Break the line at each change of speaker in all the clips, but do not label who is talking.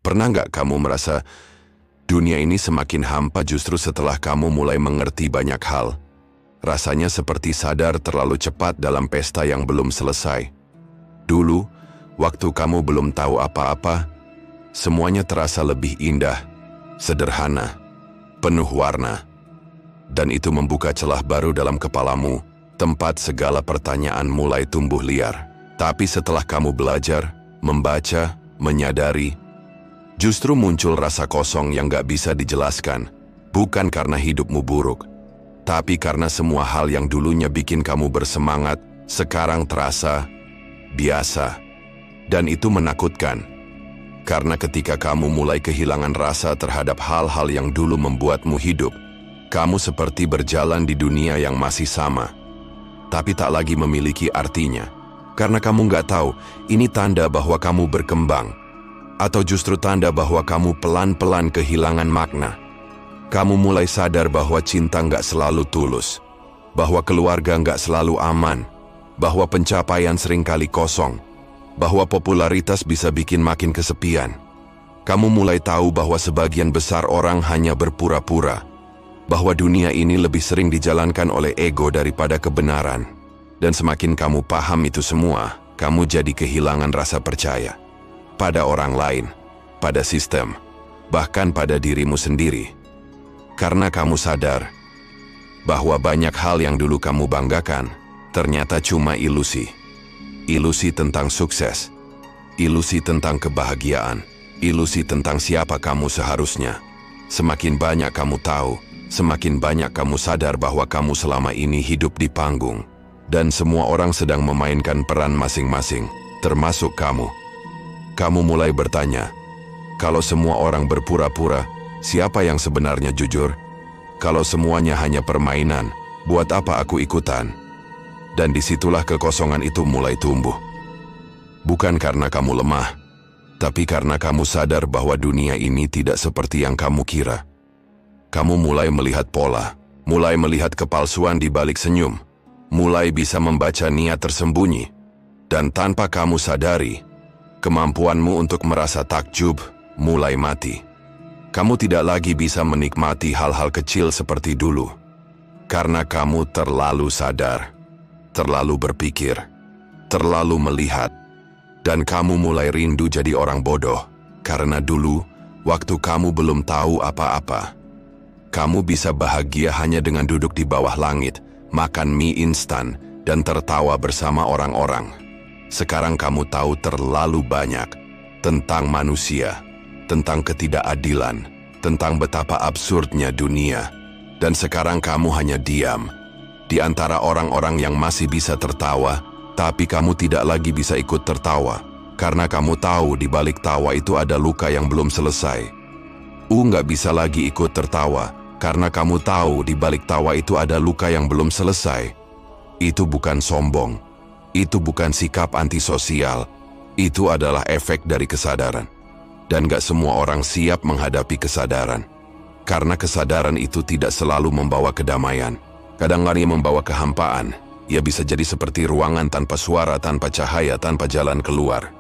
Pernah nggak kamu merasa dunia ini semakin hampa justru setelah kamu mulai mengerti banyak hal? Rasanya seperti sadar terlalu cepat dalam pesta yang belum selesai. Dulu, waktu kamu belum tahu apa-apa, semuanya terasa lebih indah, sederhana, penuh warna. Dan itu membuka celah baru dalam kepalamu, tempat segala pertanyaan mulai tumbuh liar. Tapi setelah kamu belajar, membaca, menyadari, justru muncul rasa kosong yang gak bisa dijelaskan. Bukan karena hidupmu buruk, tapi karena semua hal yang dulunya bikin kamu bersemangat, sekarang terasa biasa. Dan itu menakutkan. Karena ketika kamu mulai kehilangan rasa terhadap hal-hal yang dulu membuatmu hidup, kamu seperti berjalan di dunia yang masih sama, tapi tak lagi memiliki artinya. Karena kamu nggak tahu, ini tanda bahwa kamu berkembang, atau justru tanda bahwa kamu pelan-pelan kehilangan makna. Kamu mulai sadar bahwa cinta nggak selalu tulus, bahwa keluarga nggak selalu aman, bahwa pencapaian seringkali kosong, bahwa popularitas bisa bikin makin kesepian. Kamu mulai tahu bahwa sebagian besar orang hanya berpura-pura, bahwa dunia ini lebih sering dijalankan oleh ego daripada kebenaran. Dan semakin kamu paham itu semua, kamu jadi kehilangan rasa percaya pada orang lain, pada sistem, bahkan pada dirimu sendiri. Karena kamu sadar bahwa banyak hal yang dulu kamu banggakan ternyata cuma ilusi. Ilusi tentang sukses, ilusi tentang kebahagiaan, ilusi tentang siapa kamu seharusnya. Semakin banyak kamu tahu, semakin banyak kamu sadar bahwa kamu selama ini hidup di panggung, dan semua orang sedang memainkan peran masing-masing, termasuk kamu. Kamu mulai bertanya, kalau semua orang berpura-pura, siapa yang sebenarnya jujur? Kalau semuanya hanya permainan, buat apa aku ikutan? Dan disitulah kekosongan itu mulai tumbuh. Bukan karena kamu lemah, tapi karena kamu sadar bahwa dunia ini tidak seperti yang kamu kira. Kamu mulai melihat pola, mulai melihat kepalsuan di balik senyum, mulai bisa membaca niat tersembunyi. Dan tanpa kamu sadari, kemampuanmu untuk merasa takjub mulai mati. Kamu tidak lagi bisa menikmati hal-hal kecil seperti dulu. Karena kamu terlalu sadar, terlalu berpikir, terlalu melihat. Dan kamu mulai rindu jadi orang bodoh. Karena dulu, waktu kamu belum tahu apa-apa, kamu bisa bahagia hanya dengan duduk di bawah langit, makan mie instan, dan tertawa bersama orang-orang. Sekarang kamu tahu terlalu banyak tentang manusia, tentang ketidakadilan, tentang betapa absurdnya dunia. Dan sekarang kamu hanya diam di antara orang-orang yang masih bisa tertawa, tapi kamu tidak lagi bisa ikut tertawa. Karena kamu tahu di balik tawa itu ada luka yang belum selesai. Nggak bisa lagi ikut tertawa, karena kamu tahu di balik tawa itu ada luka yang belum selesai. Itu bukan sombong, itu bukan sikap antisosial, itu adalah efek dari kesadaran. Dan gak semua orang siap menghadapi kesadaran. Karena kesadaran itu tidak selalu membawa kedamaian. Kadang-kadang ia membawa kehampaan. Ia bisa jadi seperti ruangan tanpa suara, tanpa cahaya, tanpa jalan keluar.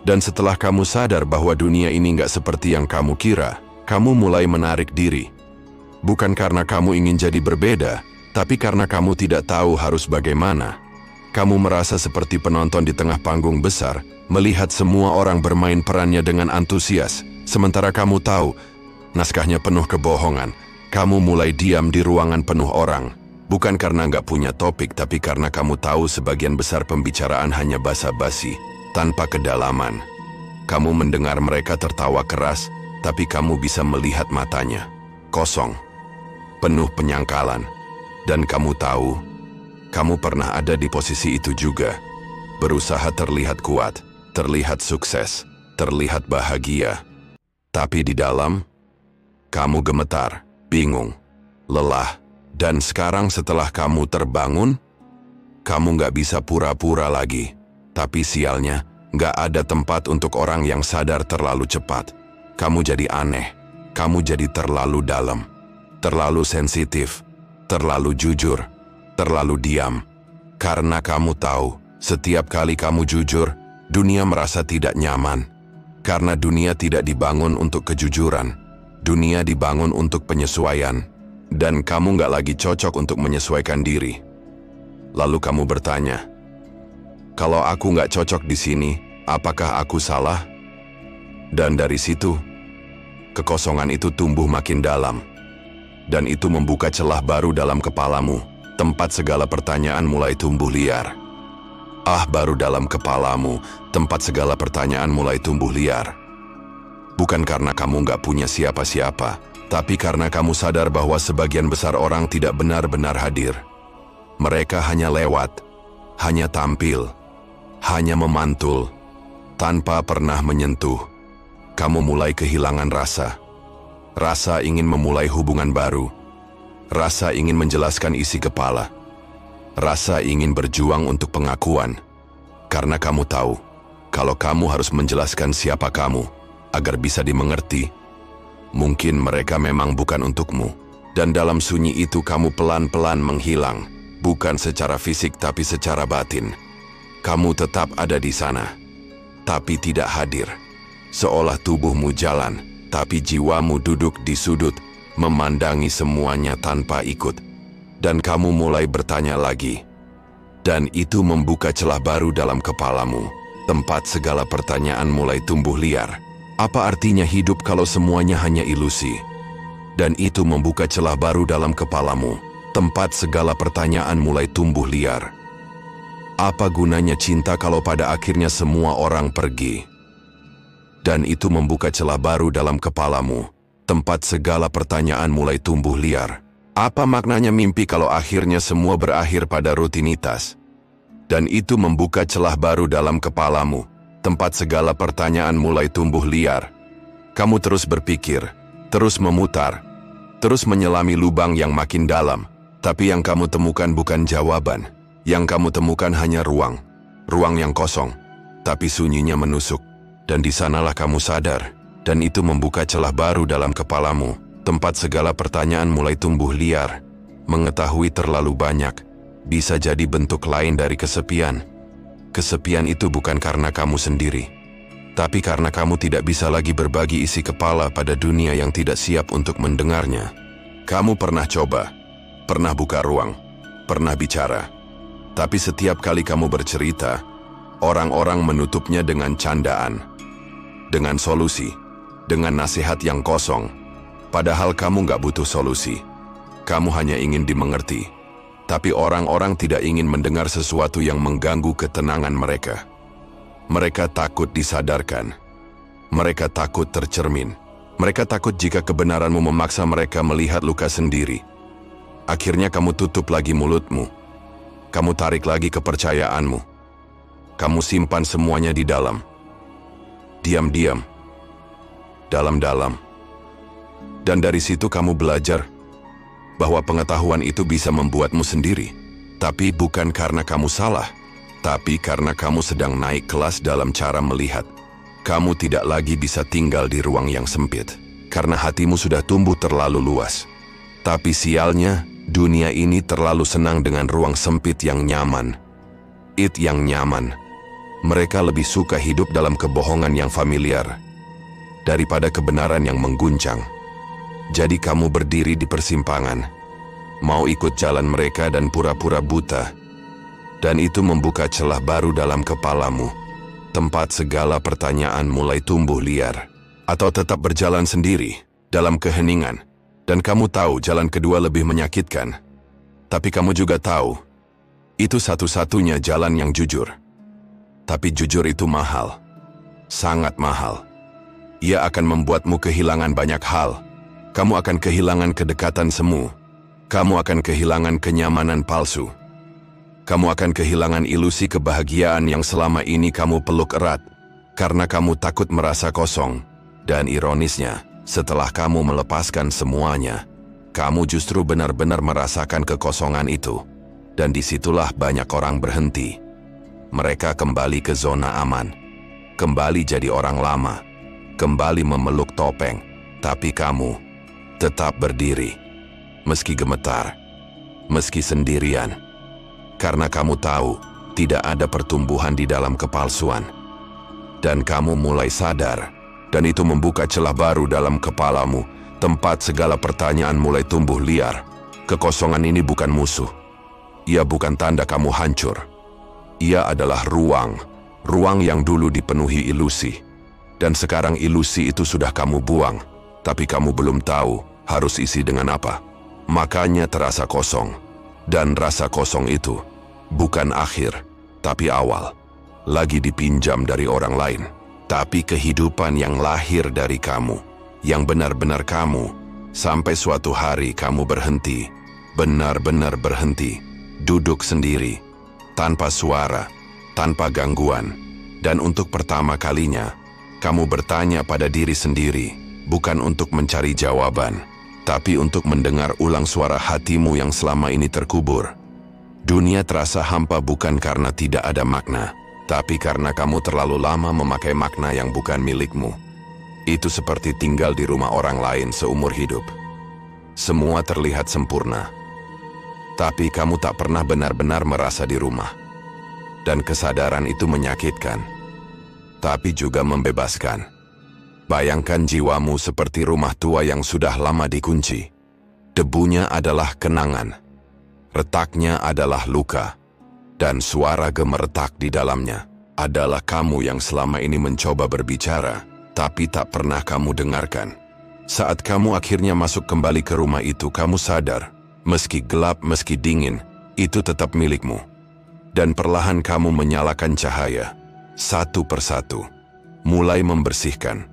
Dan setelah kamu sadar bahwa dunia ini gak seperti yang kamu kira, kamu mulai menarik diri. Bukan karena kamu ingin jadi berbeda, tapi karena kamu tidak tahu harus bagaimana. Kamu merasa seperti penonton di tengah panggung besar, melihat semua orang bermain perannya dengan antusias. Sementara kamu tahu, naskahnya penuh kebohongan. Kamu mulai diam di ruangan penuh orang. Bukan karena nggak punya topik, tapi karena kamu tahu sebagian besar pembicaraan hanya basa-basi, tanpa kedalaman. Kamu mendengar mereka tertawa keras, tapi kamu bisa melihat matanya. Kosong. Penuh penyangkalan. Dan kamu tahu, kamu pernah ada di posisi itu juga. Berusaha terlihat kuat, terlihat sukses, terlihat bahagia. Tapi di dalam, kamu gemetar, bingung, lelah. Dan sekarang setelah kamu terbangun, kamu nggak bisa pura-pura lagi. Tapi sialnya, nggak ada tempat untuk orang yang sadar terlalu cepat. Kamu jadi aneh, kamu jadi terlalu dalam, terlalu sensitif, terlalu jujur, terlalu diam. Karena kamu tahu, setiap kali kamu jujur, dunia merasa tidak nyaman. Karena dunia tidak dibangun untuk kejujuran. Dunia dibangun untuk penyesuaian. Dan kamu nggak lagi cocok untuk menyesuaikan diri. Lalu kamu bertanya, kalau aku nggak cocok di sini, apakah aku salah? Dan dari situ, kekosongan itu tumbuh makin dalam. Dan itu membuka celah baru dalam kepalamu, tempat segala pertanyaan mulai tumbuh liar. Baru dalam kepalamu, tempat segala pertanyaan mulai tumbuh liar. Bukan karena kamu nggak punya siapa-siapa, tapi karena kamu sadar bahwa sebagian besar orang tidak benar-benar hadir. Mereka hanya lewat, hanya tampil, hanya memantul, tanpa pernah menyentuh. Kamu mulai kehilangan rasa. Rasa ingin memulai hubungan baru. Rasa ingin menjelaskan isi kepala. Rasa ingin berjuang untuk pengakuan. Karena kamu tahu, kalau kamu harus menjelaskan siapa kamu, agar bisa dimengerti, mungkin mereka memang bukan untukmu. Dan dalam sunyi itu kamu pelan-pelan menghilang. Bukan secara fisik tapi secara batin. Kamu tetap ada di sana, tapi tidak hadir. Seolah tubuhmu jalan, tapi jiwamu duduk di sudut, memandangi semuanya tanpa ikut. Dan kamu mulai bertanya lagi. Dan itu membuka celah baru dalam kepalamu. Tempat segala pertanyaan mulai tumbuh liar. Apa artinya hidup kalau semuanya hanya ilusi? Dan itu membuka celah baru dalam kepalamu. Tempat segala pertanyaan mulai tumbuh liar. Apa gunanya cinta kalau pada akhirnya semua orang pergi? Dan itu membuka celah baru dalam kepalamu. Tempat segala pertanyaan mulai tumbuh liar. Apa maknanya mimpi kalau akhirnya semua berakhir pada rutinitas? Dan itu membuka celah baru dalam kepalamu. Tempat segala pertanyaan mulai tumbuh liar. Kamu terus berpikir, terus memutar, terus menyelami lubang yang makin dalam. Tapi yang kamu temukan bukan jawaban. Yang kamu temukan hanya ruang. Ruang yang kosong, tapi sunyinya menusuk. Dan di sanalah kamu sadar. Dan itu membuka celah baru dalam kepalamu. Tempat segala pertanyaan mulai tumbuh liar. Mengetahui terlalu banyak bisa jadi bentuk lain dari kesepian. Kesepian itu bukan karena kamu sendiri, tapi karena kamu tidak bisa lagi berbagi isi kepala pada dunia yang tidak siap untuk mendengarnya. Kamu pernah coba, pernah buka ruang, pernah bicara. Tapi setiap kali kamu bercerita, orang-orang menutupnya dengan candaan, dengan solusi, dengan nasihat yang kosong. Padahal kamu nggak butuh solusi. Kamu hanya ingin dimengerti. Tapi orang-orang tidak ingin mendengar sesuatu yang mengganggu ketenangan mereka. Mereka takut disadarkan. Mereka takut tercermin. Mereka takut jika kebenaranmu memaksa mereka melihat luka sendiri. Akhirnya kamu tutup lagi mulutmu. Kamu tarik lagi kepercayaanmu. Kamu simpan semuanya di dalam. Diam-diam. Dalam-dalam. Dan dari situ kamu belajar bahwa pengetahuan itu bisa membuatmu sendiri. Tapi bukan karena kamu salah, tapi karena kamu sedang naik kelas dalam cara melihat. Kamu tidak lagi bisa tinggal di ruang yang sempit, karena hatimu sudah tumbuh terlalu luas. Tapi sialnya, dunia ini terlalu senang dengan ruang sempit yang nyaman. Yang nyaman. Mereka lebih suka hidup dalam kebohongan yang familiar, daripada kebenaran yang mengguncang. Jadi kamu berdiri di persimpangan, mau ikut jalan mereka dan pura-pura buta. Dan itu membuka celah baru dalam kepalamu. Tempat segala pertanyaan mulai tumbuh liar. Atau tetap berjalan sendiri, dalam keheningan. Dan kamu tahu jalan kedua lebih menyakitkan. Tapi kamu juga tahu, itu satu-satunya jalan yang jujur. Tapi jujur itu mahal. Sangat mahal. Ia akan membuatmu kehilangan banyak hal. Kamu akan kehilangan kedekatan semu. Kamu akan kehilangan kenyamanan palsu. Kamu akan kehilangan ilusi kebahagiaan yang selama ini kamu peluk erat. Karena kamu takut merasa kosong. Dan ironisnya, setelah kamu melepaskan semuanya, kamu justru benar-benar merasakan kekosongan itu. Dan disitulah banyak orang berhenti. Mereka kembali ke zona aman. Kembali jadi orang lama. Kembali memeluk topeng. Tapi kamu tetap berdiri, meski gemetar, meski sendirian. Karena kamu tahu, tidak ada pertumbuhan di dalam kepalsuan. Dan kamu mulai sadar Dan itu membuka celah baru dalam kepalamu, tempat segala pertanyaan mulai tumbuh liar. Kekosongan ini bukan musuh. Ia bukan tanda kamu hancur. Ia adalah ruang yang dulu dipenuhi ilusi. Dan sekarang ilusi itu sudah kamu buang, tapi kamu belum tahu harus isi dengan apa. Makanya terasa kosong. Dan rasa kosong itu bukan akhir, tapi awal. Lagi dipinjam dari orang lain. Tapi kehidupan yang lahir dari kamu, yang benar-benar kamu, sampai suatu hari kamu berhenti, benar-benar berhenti, duduk sendiri, tanpa suara, tanpa gangguan. Dan untuk pertama kalinya, kamu bertanya pada diri sendiri, bukan untuk mencari jawaban, tapi untuk mendengar ulang suara hatimu yang selama ini terkubur. Dunia terasa hampa bukan karena tidak ada makna, tapi karena kamu terlalu lama memakai makna yang bukan milikmu. Itu seperti tinggal di rumah orang lain seumur hidup. Semua terlihat sempurna, tapi kamu tak pernah benar-benar merasa di rumah. Dan kesadaran itu menyakitkan, tapi juga membebaskan. Bayangkan jiwamu seperti rumah tua yang sudah lama dikunci. Debunya adalah kenangan, retaknya adalah luka, dan suara gemeretak di dalamnya adalah kamu yang selama ini mencoba berbicara, tapi tak pernah kamu dengarkan. Saat kamu akhirnya masuk kembali ke rumah itu, kamu sadar, meski gelap, meski dingin, itu tetap milikmu. Dan perlahan kamu menyalakan cahaya, satu persatu, mulai membersihkan.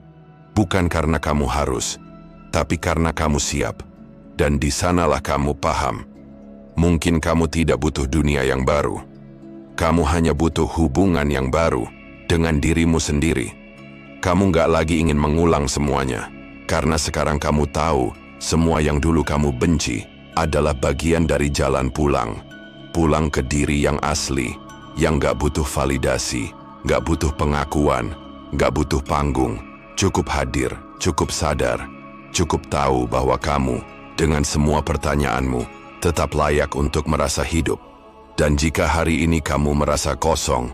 Bukan karena kamu harus, tapi karena kamu siap. Dan di sanalah kamu paham. Mungkin kamu tidak butuh dunia yang baru. Kamu hanya butuh hubungan yang baru dengan dirimu sendiri. Kamu gak lagi ingin mengulang semuanya. Karena sekarang kamu tahu, semua yang dulu kamu benci adalah bagian dari jalan pulang. Pulang ke diri yang asli, yang gak butuh validasi, gak butuh pengakuan, gak butuh panggung. Cukup hadir, cukup sadar, cukup tahu bahwa kamu, dengan semua pertanyaanmu, tetap layak untuk merasa hidup. Dan jika hari ini kamu merasa kosong,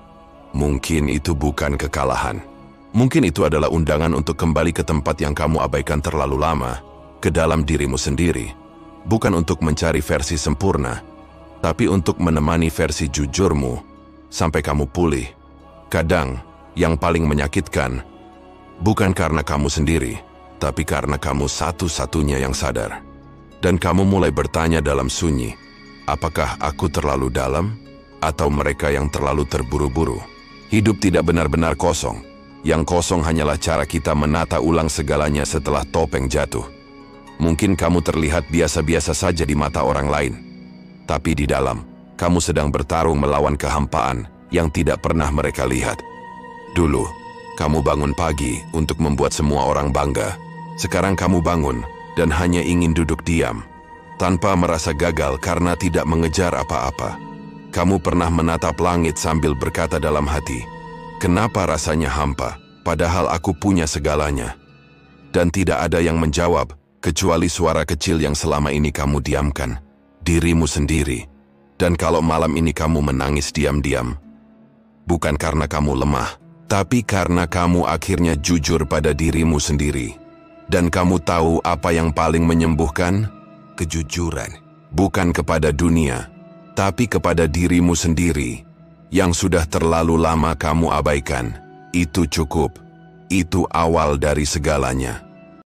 mungkin itu bukan kekalahan. Mungkin itu adalah undangan untuk kembali ke tempat yang kamu abaikan terlalu lama, ke dalam dirimu sendiri. Bukan untuk mencari versi sempurna, tapi untuk menemani versi jujurmu, sampai kamu pulih. Kadang, yang paling menyakitkan, bukan karena kamu sendiri, tapi karena kamu satu-satunya yang sadar. Dan kamu mulai bertanya dalam sunyi, apakah aku terlalu dalam? Atau mereka yang terlalu terburu-buru? Hidup tidak benar-benar kosong. Yang kosong hanyalah cara kita menata ulang segalanya setelah topeng jatuh. Mungkin kamu terlihat biasa-biasa saja di mata orang lain. Tapi di dalam, kamu sedang bertarung melawan kehampaan yang tidak pernah mereka lihat. Dulu, kamu bangun pagi untuk membuat semua orang bangga. Sekarang kamu bangun dan hanya ingin duduk diam, tanpa merasa gagal karena tidak mengejar apa-apa. Kamu pernah menatap langit sambil berkata dalam hati, kenapa rasanya hampa, padahal aku punya segalanya? Dan tidak ada yang menjawab, kecuali suara kecil yang selama ini kamu diamkan, dirimu sendiri. Dan kalau malam ini kamu menangis diam-diam, bukan karena kamu lemah, tapi karena kamu akhirnya jujur pada dirimu sendiri. Dan kamu tahu apa yang paling menyembuhkan? Kejujuran. Bukan kepada dunia, tapi kepada dirimu sendiri. Yang sudah terlalu lama kamu abaikan. Itu cukup. Itu awal dari segalanya.